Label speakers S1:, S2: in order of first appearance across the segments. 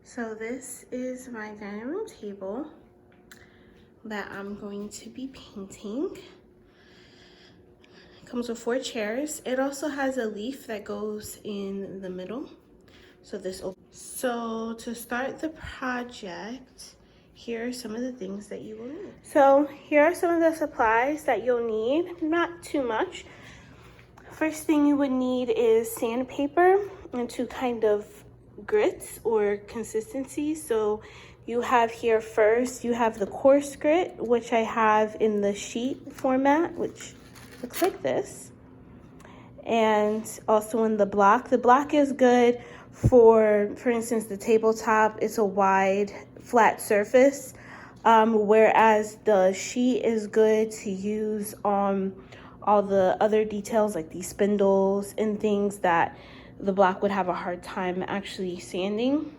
S1: So this is my dining room table that I'm going to be painting. It comes with 4 chairs. It also has a leaf that goes in the middle. So to start the project, here are some of the things that you will need. So here are some of the supplies that you'll need, not too much. First thing you would need is sandpaper and 2 kind of grits or consistency. So you have here first, you have the coarse grit, which I have in the sheet format, which looks like this. And also in the block. The block is good for instance, the tabletop. It's a wide, flat surface. Whereas the sheet is good to use on all the other details like these spindles and things that the block would have a hard time actually sanding.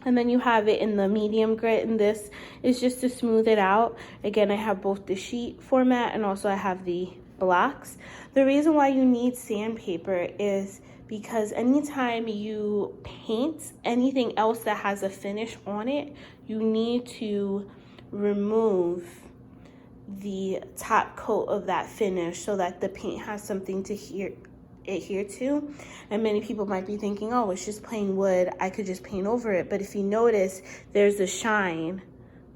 S1: And then you have it in the medium grit, and this is just to smooth it out. Again, I have both the sheet format and also I have the blocks. The reason why you need sandpaper is because anytime you paint anything else that has a finish on it, you need to remove the top coat of that finish so that the paint has something to adhere to. And many people might be thinking, oh, it's just plain wood, I could just paint over it. But if you notice, there's a shine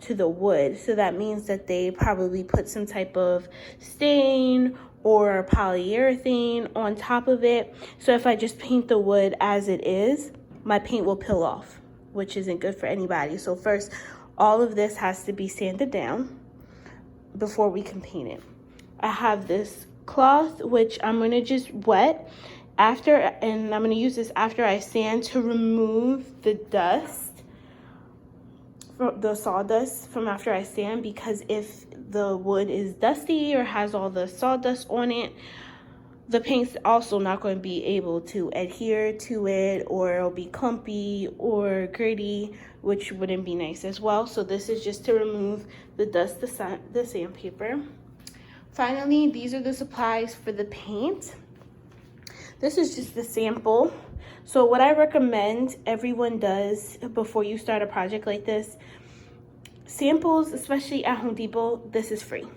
S1: to the wood, so that means that they probably put some type of stain or polyurethane on top of it. So if I just paint the wood as it is, my paint will peel off, which isn't good for anybody. So first, all of this has to be sanded down before we can paint it. I have this cloth, which I'm gonna just wet after, and I'm gonna use this after I sand to remove the dust, the sawdust from after I sand, because if the wood is dusty or has all the sawdust on it, the paint's also not going to be able to adhere to it, or it'll be clumpy or gritty, which wouldn't be nice as well. So this is just to remove the dust, the sandpaper. Finally, these are the supplies for the paint. This is just the sample. So what I recommend everyone does before you start a project like this, samples, especially at Home Depot, this is free.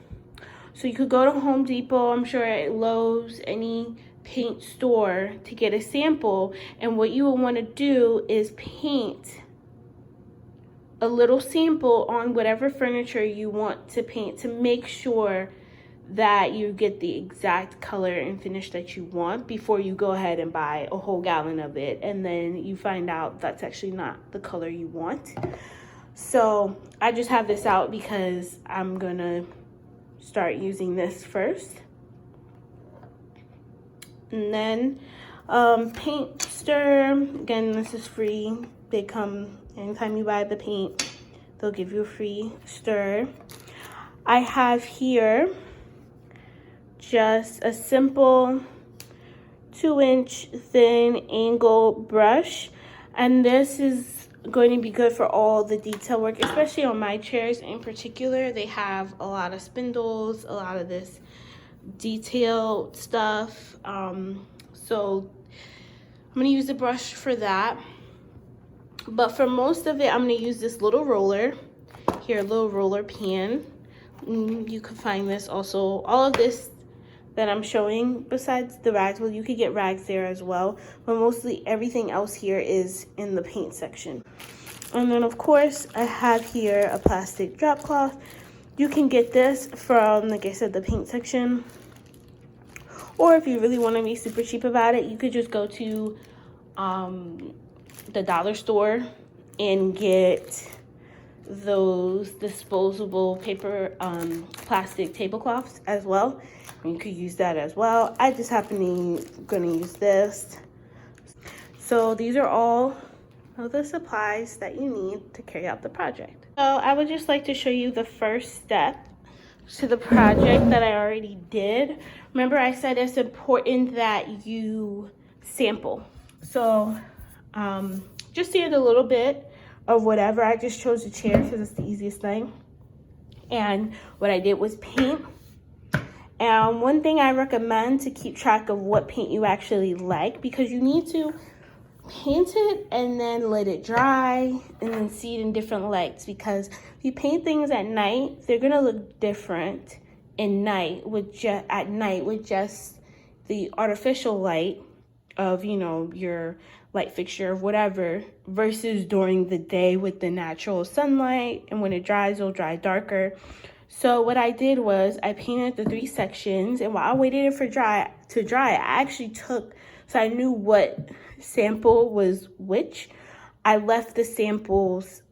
S1: So you could go to Home Depot, I'm sure at Lowe's, any paint store, to get a sample. And what you will want to do is paint a little sample on whatever furniture you want to paint to make sure that you get the exact color and finish that you want before you go ahead and buy a whole gallon of it and then you find out that's actually not the color you want. So I just have this out because I'm gonna start using this first. And then paint stir, again, this is free. They come anytime you buy the paint, they'll give you a free stir. I have here just a simple 2-inch thin angle brush, and this is going to be good for all the detail work, especially on my chairs in particular. They have a lot of spindles, a lot of this detailed stuff, so I'm going to use the brush for that. But for most of it, I'm going to use this little roller here, a little roller pan. You can find this also, all of this that I'm showing besides the rags, well, you could get rags there as well, but mostly everything else here is in the paint section. And then of course I have here a plastic drop cloth. You can get this from, like I said, the paint section, or if you really want to be super cheap about it, you could just go to the dollar store and get those disposable paper plastic tablecloths as well. You could use that as well. I just happen to gonna use this. So these are all of the supplies that you need to carry out the project. So I would just like to show you the first step to the project that I already did. Remember, I said it's important that you sample. So just sand a little bit of whatever. I just chose a chair because it's the easiest thing. And what I did was paint. And one thing I recommend to keep track of what paint you actually like, because you need to paint it and then let it dry and then see it in different lights, because if you paint things at night, they're gonna look different at night with just the artificial light of, you know, your light fixture or whatever, versus during the day with the natural sunlight. And when it dries, it'll dry darker. So what I did was I painted the 3 sections, and while I waited it to dry, I actually took, so I knew what sample was which, I left the samples,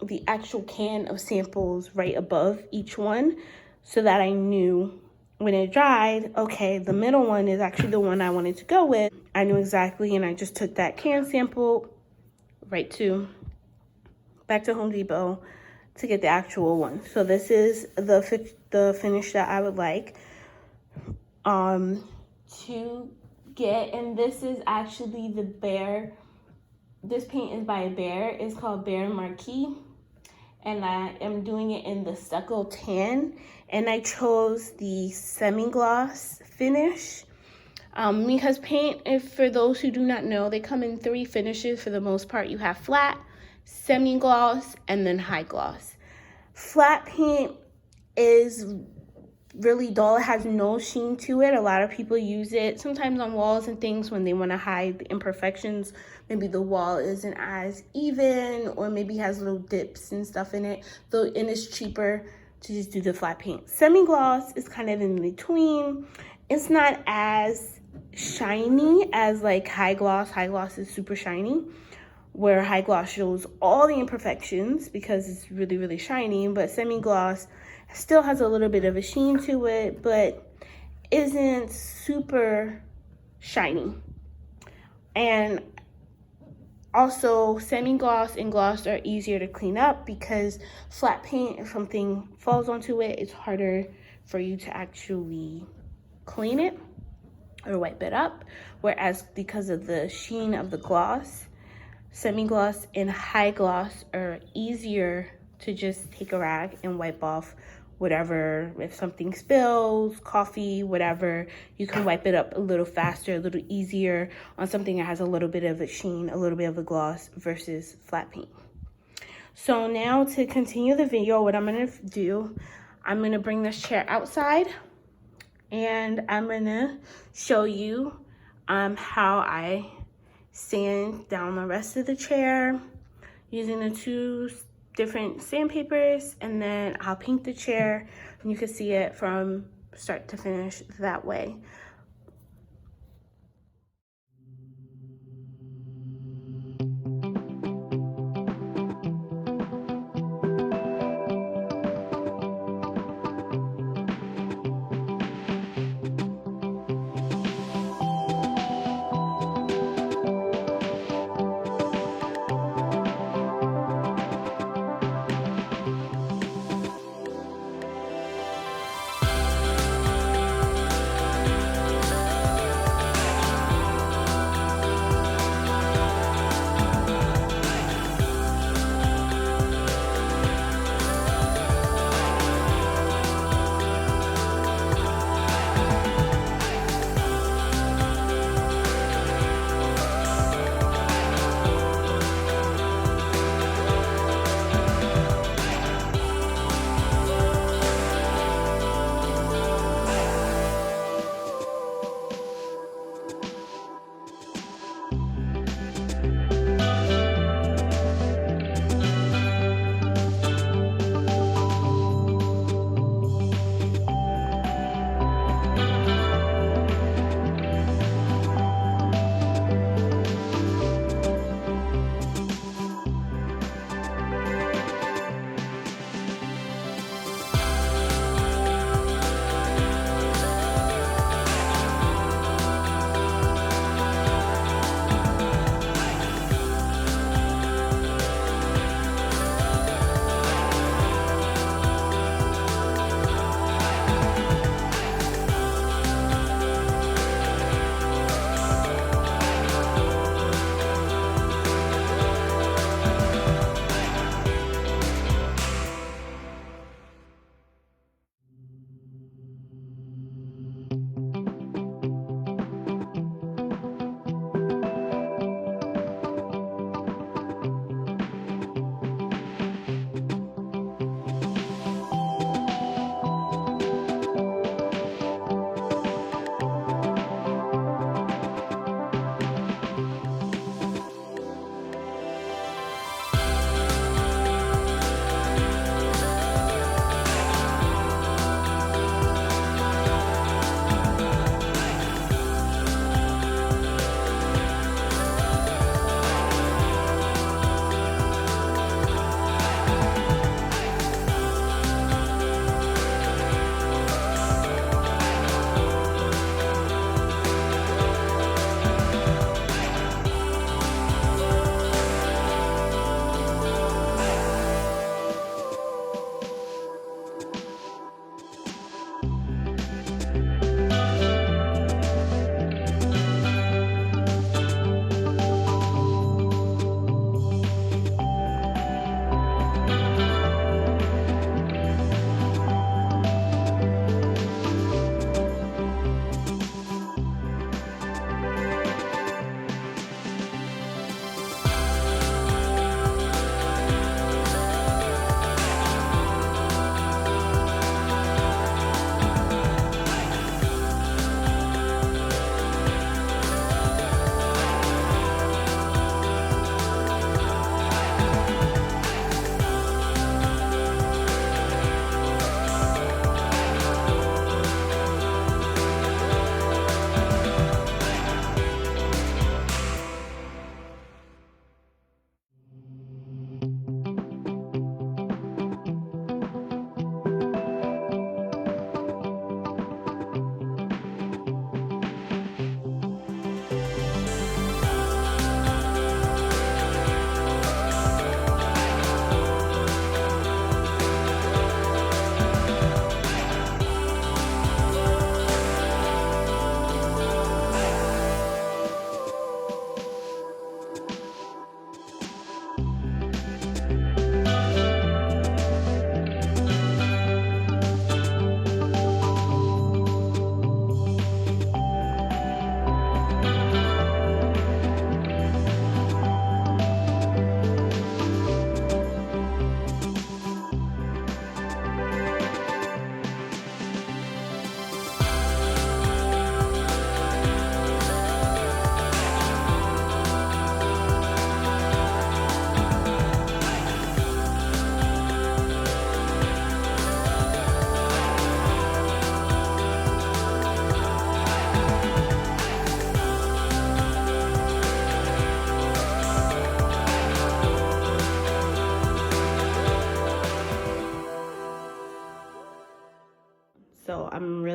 S1: the actual can of samples, right above each one, so that I knew when it dried, okay, the middle one is actually the one I wanted to go with. I knew exactly, and I just took that can sample back to Home Depot to get the actual one. So this is the finish that I would like to get, and this is actually the Behr. This paint is by Behr. It's called Behr Marquee, and I am doing it in the stucco tan, and I chose the semi-gloss finish because paint, if for those who do not know, they come in 3 finishes for the most part. You have flat, semi-gloss, and then high gloss. Flat paint is really dull. It has no sheen to it. A lot of people use it sometimes on walls and things when they want to hide the imperfections. Maybe the wall isn't as even, or maybe has little dips and stuff in it, and it's cheaper to just do the flat paint. Semi-gloss is kind of in between. It's not as shiny as like high gloss. High gloss is super shiny, where high gloss shows all the imperfections because it's really, really shiny, but semi-gloss still has a little bit of a sheen to it, but isn't super shiny. And also, semi-gloss and gloss are easier to clean up, because flat paint, if something falls onto it, it's harder for you to actually clean it or wipe it up. Whereas because of the sheen of the gloss, semi-gloss and high gloss are easier to just take a rag and wipe off whatever. If something spills, coffee, whatever, you can wipe it up a little faster, a little easier on something that has a little bit of a sheen, a little bit of a gloss, versus flat paint. So now to continue the video, what I'm gonna do, I'm gonna bring this chair outside, and I'm gonna show you how I sand down the rest of the chair using the 2 different sandpapers, and then I'll paint the chair, and you can see it from start to finish that way.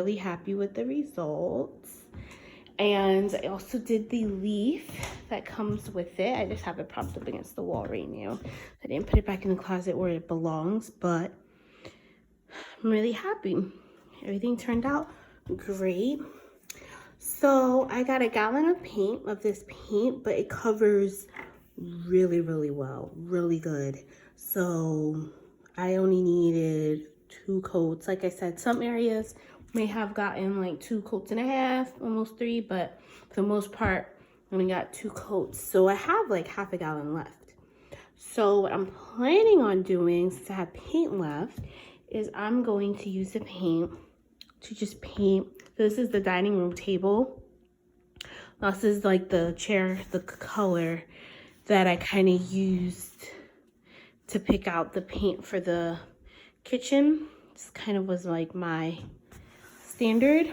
S1: really happy with the results. And I also did the leaf that comes with it. I just have it propped up against the wall right now. I didn't put it back in the closet where it belongs, but I'm really happy. Everything turned out great. So I got a gallon of paint, of this paint, but it covers really, really well, really good. So I only needed 2 coats. Like I said, some areas may have gotten like 2.5 coats, almost 3, but for the most part, I only got 2 coats. So I have like half a gallon left. So what I'm planning on doing, since I have paint left, is I'm going to use the paint to just paint. This is the dining room table. This is like the chair, the color that I kind of used to pick out the paint for the kitchen. This kind of was like my standard.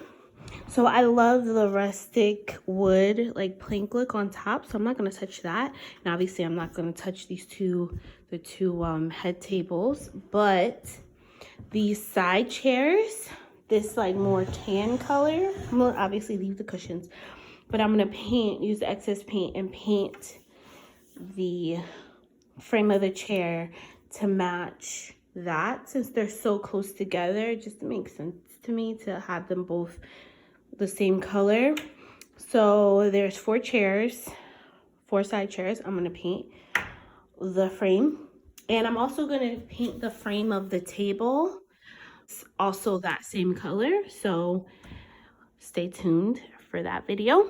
S1: So I love the rustic wood, like plank look on top. So I'm not gonna touch that. And obviously I'm not gonna touch the two head tables, but these side chairs, this like more tan color, I'm gonna obviously leave the cushions, but I'm gonna use the excess paint and paint the frame of the chair to match that. Since they're so close together, it just makes sense to me to have them both the same color. So there's 4 side chairs. I'm gonna paint the frame, and I'm also gonna paint the frame of the table, it's also that same color. So stay tuned for that video.